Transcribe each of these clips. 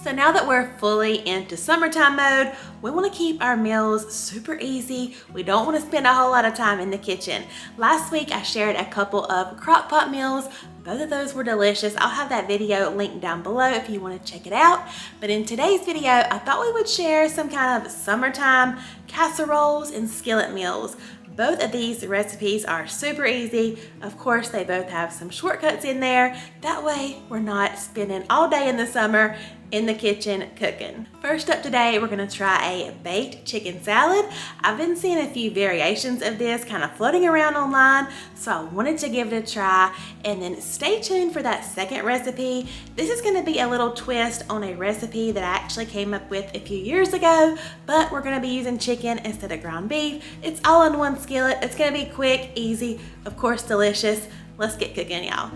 So now that we're fully into summertime mode, we want to keep our meals super easy. We don't want to spend a whole lot of time in the kitchen. Last week I shared a couple of crock pot meals. Both of those were delicious. I'll have that video linked down below if you want to check it out. But in today's video, I thought we would share some kind of summertime casseroles and skillet meals. Both of these recipes are super easy. Of course, they both have some shortcuts in there. That way, we're not spending all day in the summer in the kitchen cooking. First up today, we're gonna try a baked chicken salad. I've been seeing a few variations of this kind of floating around online, so I wanted to give it a try. And then stay tuned for that second recipe. This is gonna be a little twist on a recipe that I actually came up with a few years ago, but we're gonna be using chicken instead of ground beef. It's all in one skillet. It's gonna be quick, easy, of course delicious. Let's get cooking, y'all.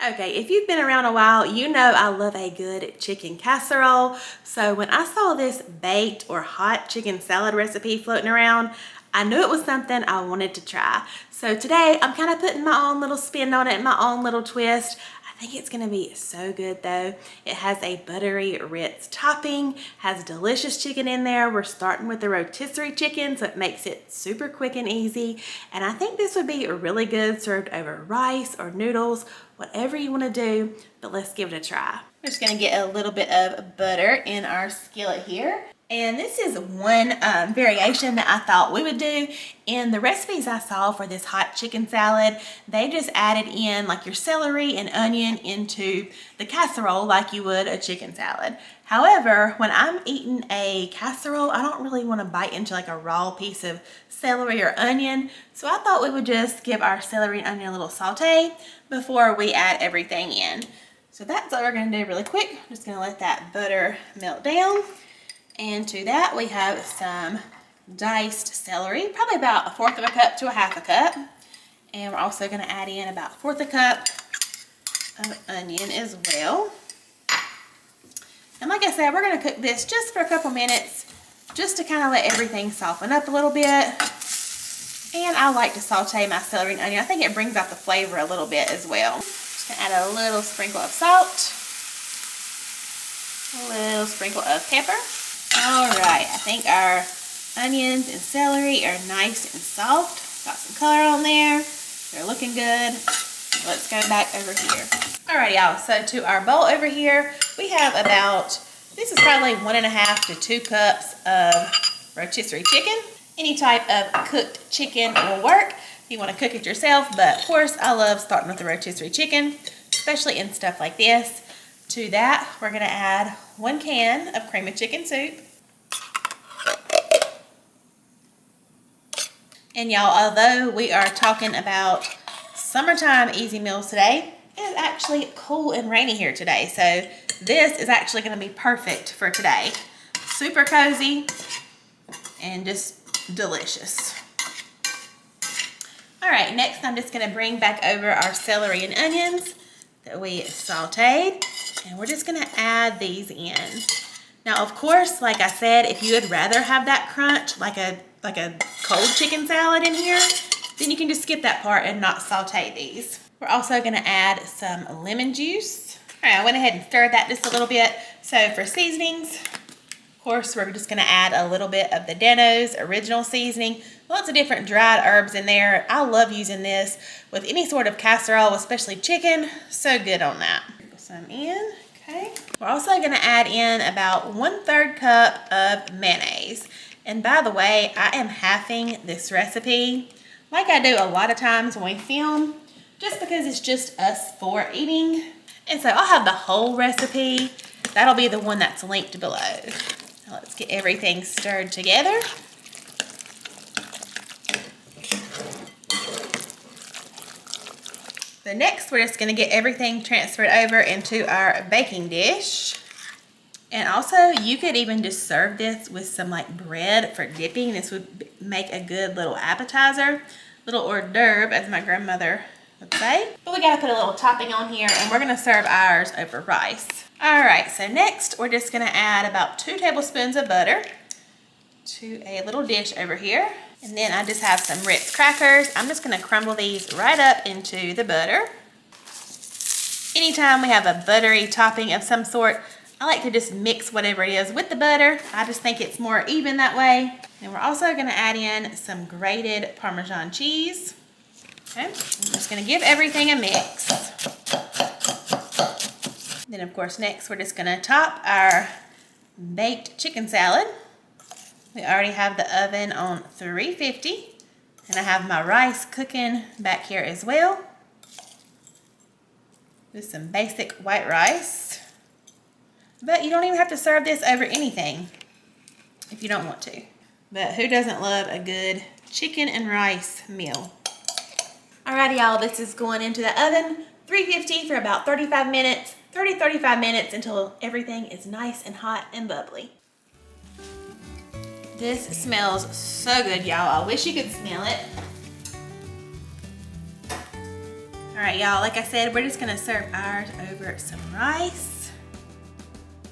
Okay, if you've been around a while, you know I love a good chicken casserole. So when I saw this baked or hot chicken salad recipe floating around, I knew it was something I wanted to try. So today I'm kind of putting my own little spin on it, my own little twist. I think it's gonna be so good though. It has a buttery Ritz topping, has delicious chicken in there. We're starting with the rotisserie chicken, so it makes it super quick and easy. And I think this would be really good served over rice or noodles, whatever you wanna do, but let's give it a try. We're just gonna get a little bit of butter in our skillet here. And this is one variation that I thought we would do. In the recipes I saw for this hot chicken salad, they just added in like your celery and onion into the casserole like you would a chicken salad. However, when I'm eating a casserole, I don't really want to bite into like a raw piece of celery or onion. So I thought we would just give our celery and onion a little saute before we add everything in. So that's what we're going to do really quick. I'm just going to let that butter melt down. And to that we have some diced celery, probably about 1/4 cup to 1/2 cup. And we're also going to add in about 1/4 cup of onion as well. And like I said, we're going to cook this just for a couple minutes, just to kind of let everything soften up a little bit. And I like to saute my celery and onion. I think it brings out the flavor a little bit as well. Just going to add a little sprinkle of salt, a little sprinkle of pepper. All right, I think our onions and celery are nice and soft. Got some color on there. They're looking good. Let's go back over here. All right, y'all, so to our bowl over here, we have about, this is probably 1.5 to 2 cups of rotisserie chicken. Any type of cooked chicken will work if you want to cook it yourself, but of course, I love starting with the rotisserie chicken, especially in stuff like this. To that, we're gonna add 1 can of cream of chicken soup. And y'all, although we are talking about summertime easy meals today, it is actually cool and rainy here today. So this is actually gonna be perfect for today. Super cozy and just delicious. All right, next I'm just gonna bring back over our celery and onions that we sauteed. And we're just gonna add these in. Now, of course, like I said, if you would rather have that crunch, like a cold chicken salad in here, then you can just skip that part and not saute these. We're also gonna add some lemon juice. All right, I went ahead and stirred that just a little bit. So for seasonings, of course, we're just gonna add a little bit of the Dano's original seasoning. Lots of different dried herbs in there. I love using this with any sort of casserole, especially chicken. So good on that. Some in, okay. We're also gonna add in about 1/3 cup of mayonnaise. And by the way, I am halving this recipe like I do a lot of times when we film, just because it's just us 4 eating. And so I'll have the whole recipe. That'll be the one that's linked below. Now let's get everything stirred together. So next, we're just gonna get everything transferred over into our baking dish. And also, you could even just serve this with some like bread for dipping. This would make a good little appetizer, little hors d'oeuvre, as my grandmother would say. But we gotta put a little topping on here, and we're gonna serve ours over rice. All right, so next, we're just gonna add about 2 tablespoons of butter to a little dish over here. And then I just have some Ritz crackers. I'm just gonna crumble these right up into the butter. Anytime we have a buttery topping of some sort, I like to just mix whatever it is with the butter. I just think it's more even that way. And we're also gonna add in some grated Parmesan cheese. Okay, I'm just gonna give everything a mix. Then of course next we're just gonna top our baked chicken salad. We already have the oven on 350 and I have my rice cooking back here as well. Just some basic white rice. But you don't even have to serve this over anything if you don't want to. But who doesn't love a good chicken and rice meal? Alrighty y'all, this is going into the oven, 350 for about 35 minutes, 35 minutes until everything is nice and hot and bubbly. This smells so good, y'all. I wish you could smell it. All right, y'all, like I said, we're just gonna serve ours over some rice.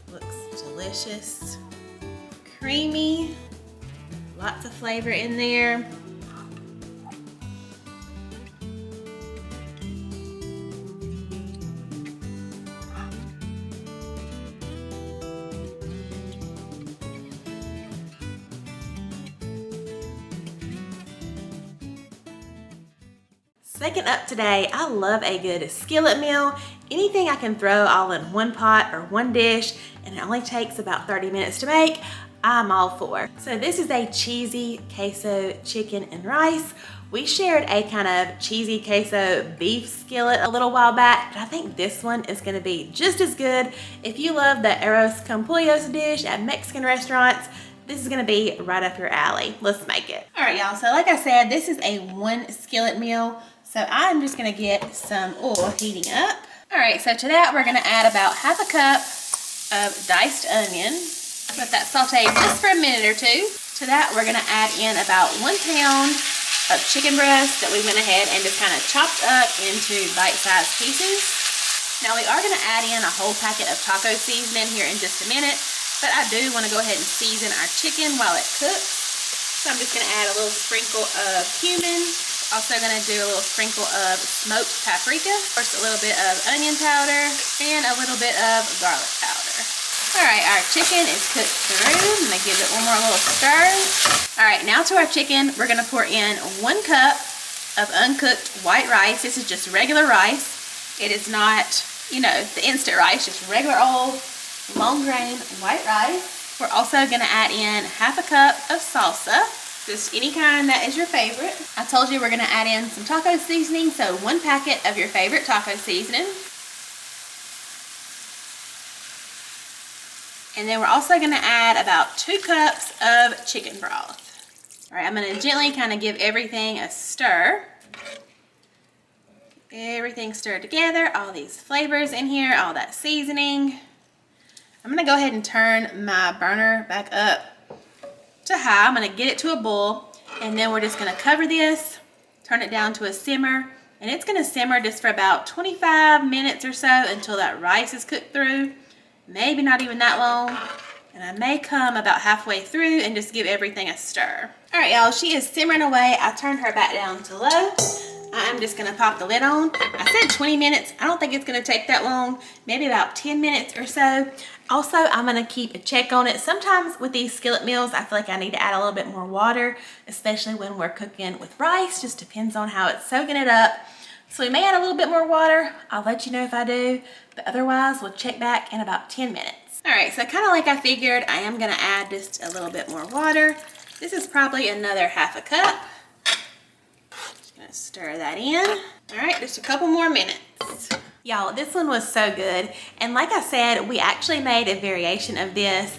Looks delicious, creamy, lots of flavor in there. Second up today, I love a good skillet meal. Anything I can throw all in one pot or one dish and it only takes about 30 minutes to make, I'm all for. So this is a cheesy queso chicken and rice. We shared a kind of cheesy queso beef skillet a little while back, but I think this one is gonna be just as good. If you love the arroz con pollos dish at Mexican restaurants, this is gonna be right up your alley. Let's make it. All right, y'all, so like I said, this is a one skillet meal. So I'm just gonna get some oil heating up. All right, so to that we're gonna add about half a cup of diced onion. Let that saute just for a minute or two. To that we're gonna add in about 1 pound of chicken breast that we went ahead and just kind of chopped up into bite-sized pieces. Now we are gonna add in a whole packet of taco seasoning here in just a minute, but I do wanna go ahead and season our chicken while it cooks. So I'm just gonna add a little sprinkle of cumin. Also gonna do a little sprinkle of smoked paprika, first a little bit of onion powder, and a little bit of garlic powder. All right, our chicken is cooked through. I'm gonna give it one more little stir. All right, now to our chicken, we're gonna pour in 1 cup of uncooked white rice. This is just regular rice. It is not, you know, the instant rice, just regular old long grain white rice. We're also gonna add in half a cup of salsa. Just any kind that is your favorite. I told you we're gonna add in some taco seasoning, so 1 packet of your favorite taco seasoning. And then we're also gonna add about 2 cups of chicken broth. All right, I'm gonna gently kind of give everything a stir. Everything stirred together, all these flavors in here, all that seasoning. I'm gonna go ahead and turn my burner back up to high. I'm gonna get it to a boil, and then we're just gonna cover this, turn it down to a simmer, and it's gonna simmer just for about 25 minutes or so until that rice is cooked through. Maybe not even that long. And I may come about halfway through and just give everything a stir. All right, y'all, she is simmering away. I turned her back down to low. I'm just gonna pop the lid on. I said 20 minutes. I don't think it's gonna take that long, maybe about 10 minutes or so. Also, I'm gonna keep a check on it. Sometimes with these skillet meals, I feel like I need to add a little bit more water, especially when we're cooking with rice. Just depends on how it's soaking it up. So we may add a little bit more water. I'll let you know if I do, but otherwise we'll check back in about 10 minutes. All right, so kind of like I figured, I am gonna add just a little bit more water. This is probably another half a cup. Just gonna stir that in. All right, just a couple more minutes. Y'all, this one was so good. And like I said, we actually made a variation of this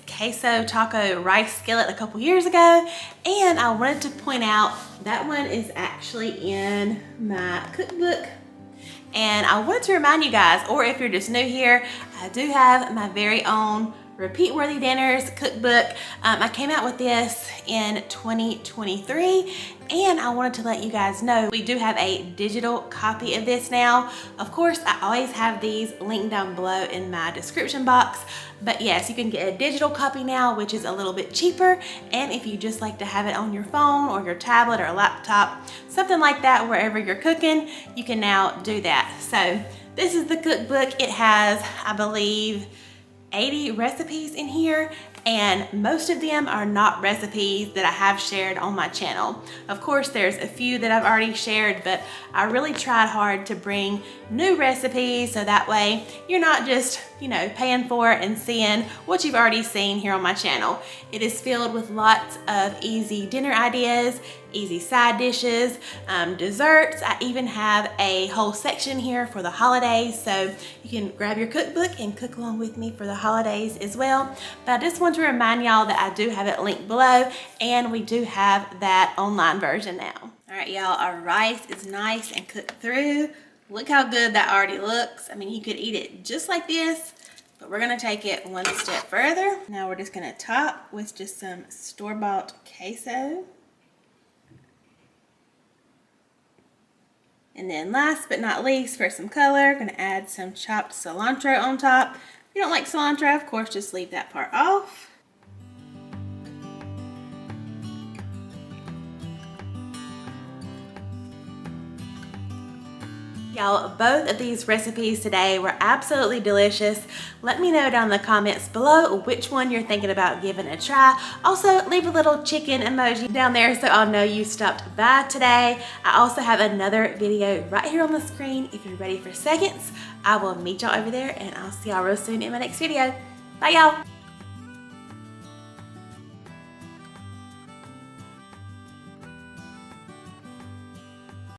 queso taco rice skillet a couple years ago. And I wanted to point out that one is actually in my cookbook. And I wanted to remind you guys, or if you're just new here, I do have my very own Repeat Worthy Dinners cookbook. I came out with this in 2023, and I wanted to let you guys know we do have a digital copy of this now. Of course, I always have these linked down below in my description box, but yes, you can get a digital copy now, which is a little bit cheaper. And if you just like to have it on your phone or your tablet or laptop, something like that, wherever you're cooking, you can now do that. So This is the cookbook. It has, I believe, 80 recipes in here, and most of them are not recipes that I have shared on my channel. Of course, there's a few that I've already shared, but I really tried hard to bring new recipes so that way you're not just, paying for it and seeing what you've already seen here on my channel. It is filled with lots of easy dinner ideas, easy side dishes, desserts. I even have a whole section here for the holidays, so you can grab your cookbook and cook along with me for the holidays as well. But I just want to remind y'all that I do have it linked below, and we do have that online version now. All right, y'all, our rice is nice and cooked through. Look how good that already looks. I mean, you could eat it just like this, but we're gonna take it one step further. Now we're just gonna top with just some store-bought queso. And then last but not least, for some color, gonna add some chopped cilantro on top. If you don't like cilantro, of course, just leave that part off. Y'all, both of these recipes today were absolutely delicious. Let me know down in the comments below which one you're thinking about giving a try. Also, leave a little chicken emoji down there so I'll know you stopped by today. I also have another video right here on the screen if you're ready for seconds. I will meet y'all over there, and I'll see y'all real soon in my next video. Bye, y'all.